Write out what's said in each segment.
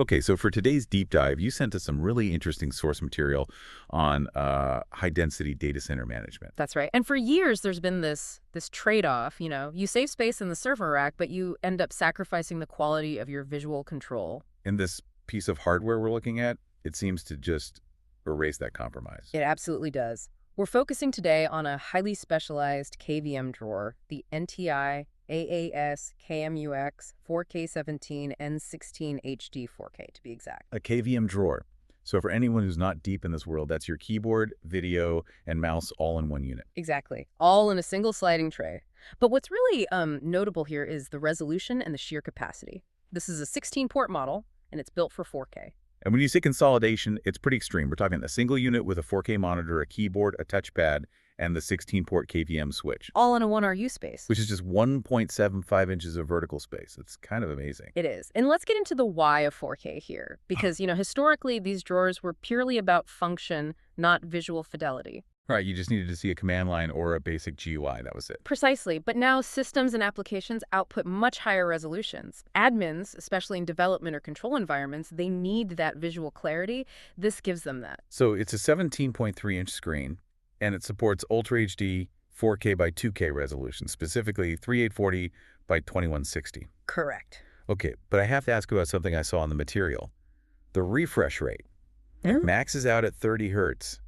Okay, so for today's deep dive, you sent us some really interesting source material on high-density data center management. That's right. And for years, there's been this trade-off. You save space in the server rack, but you end up sacrificing the quality of your visual control. In this piece of hardware we're looking at, it seems to just erase that compromise. It absolutely does. We're focusing today on a highly specialized KVM drawer, the NTI AAS KMUX-4K17-N16HD4K, to be exact. A KVM drawer. So for anyone who's not deep in this world, that's your keyboard, video, and mouse all in one unit. Exactly. All in a single sliding tray. But what's really notable here is the resolution and the sheer capacity. This is a 16-port model, and it's built for 4K. And when you say consolidation, it's pretty extreme. We're talking a single unit with a 4K monitor, a keyboard, a touchpad, and the 16-port KVM switch. All in a 1RU space. Which is just 1.75 inches of vertical space. It's kind of amazing. It is. And let's get into the why of 4K here. Because, historically, these drawers were purely about function, not visual fidelity. Right, you just needed to see a command line or a basic GUI. That was it. Precisely. But now systems and applications output much higher resolutions. Admins, especially in development or control environments, they need that visual clarity. This gives them that. So it's a 17.3-inch screen, and it supports Ultra HD 4K by 2K resolution, specifically 3840 by 2160. Correct. Okay, but I have to ask about something I saw on the material. The refresh rate. It maxes out at 30 hertz.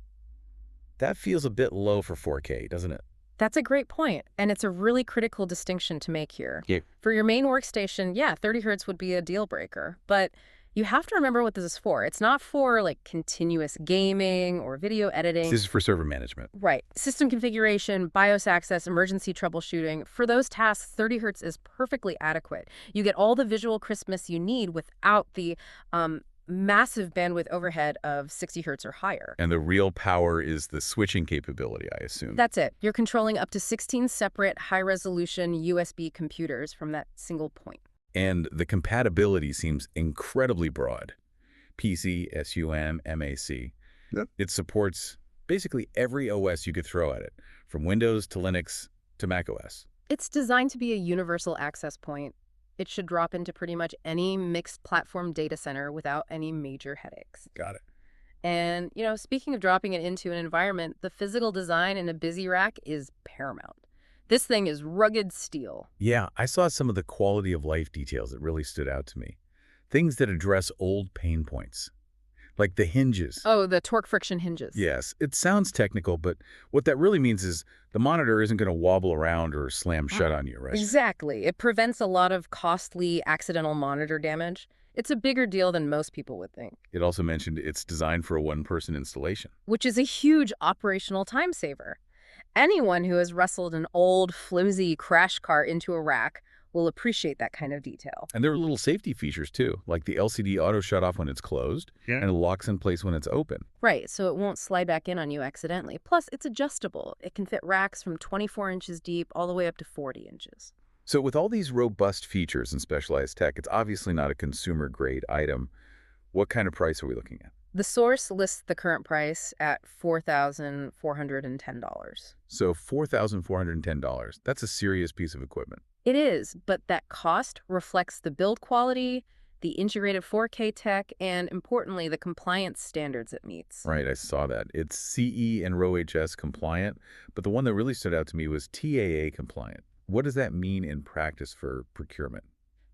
That feels a bit low for 4K, doesn't it? That's a great point, and it's a really critical distinction to make here. Yeah. For your main workstation, 30 hertz would be a deal breaker, but you have to remember what this is for. It's not for continuous gaming or video editing. This is for server management. Right. System configuration, BIOS access, emergency troubleshooting. For those tasks, 30 hertz is perfectly adequate. You get all the visual crispness you need without the massive bandwidth overhead of 60 hertz or higher. And the real power is the switching capability, I assume. That's it. You're controlling up to 16 separate high-resolution USB computers from that single point. And the compatibility seems incredibly broad. PC, SUM, MAC. Yep. It supports basically every OS you could throw at it, from Windows to Linux to macOS. It's designed to be a universal access point. It should drop into pretty much any mixed platform data center without any major headaches. Got it. And, speaking of dropping it into an environment, the physical design in a busy rack is paramount. This thing is rugged steel. Yeah, I saw some of the quality of life details that really stood out to me. Things that address old pain points. Like the hinges. Oh, the torque friction hinges. Yes, it sounds technical, but what that really means is the monitor isn't going to wobble around or slam shut on you, right? Exactly. It prevents a lot of costly accidental monitor damage. It's a bigger deal than most people would think. It also mentioned it's designed for a one-person installation. Which is a huge operational time saver. Anyone who has wrestled an old, flimsy crash cart into a rack will appreciate that kind of detail. And there are little safety features, too, like the LCD auto shut-off when it's closed, and it locks in place when it's open. Right, so it won't slide back in on you accidentally. Plus, it's adjustable. It can fit racks from 24 inches deep all the way up to 40 inches. So with all these robust features and specialized tech, it's obviously not a consumer-grade item. What kind of price are we looking at? The source lists the current price at $4,410. So $4,410. That's a serious piece of equipment. It is, but that cost reflects the build quality, the integrated 4K tech, and importantly, the compliance standards it meets. Right, I saw that. It's CE and RoHS compliant, but the one that really stood out to me was TAA compliant. What does that mean in practice for procurement?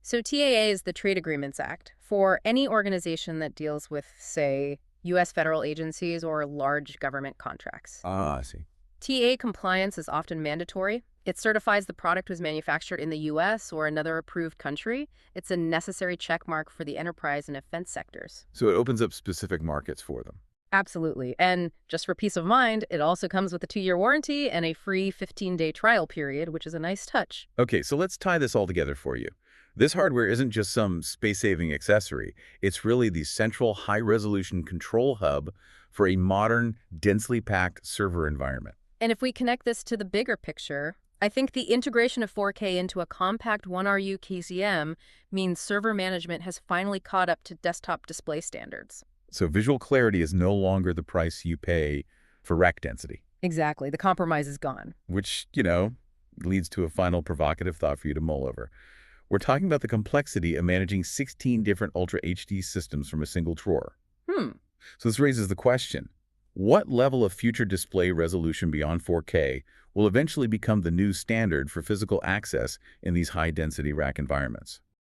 So TAA is the Trade Agreements Act for any organization that deals with, say, U.S. federal agencies or large government contracts. Ah, I see. TAA compliance is often mandatory. It certifies the product was manufactured in the U.S. or another approved country. It's a necessary checkmark for the enterprise and defense sectors. So it opens up specific markets for them. Absolutely. And just for peace of mind, it also comes with a 2-year warranty and a free 15-day trial period, which is a nice touch. Okay, so let's tie this all together for you. This hardware isn't just some space-saving accessory. It's really the central high-resolution control hub for a modern, densely packed server environment. And if we connect this to the bigger picture, I think the integration of 4K into a compact 1RU KVM means server management has finally caught up to desktop display standards. So visual clarity is no longer the price you pay for rack density. Exactly. The compromise is gone. Which, leads to a final provocative thought for you to mull over. We're talking about the complexity of managing 16 different Ultra HD systems from a single drawer. Hmm. So this raises the question, what level of future display resolution beyond 4K will eventually become the new standard for physical access in these high-density rack environments?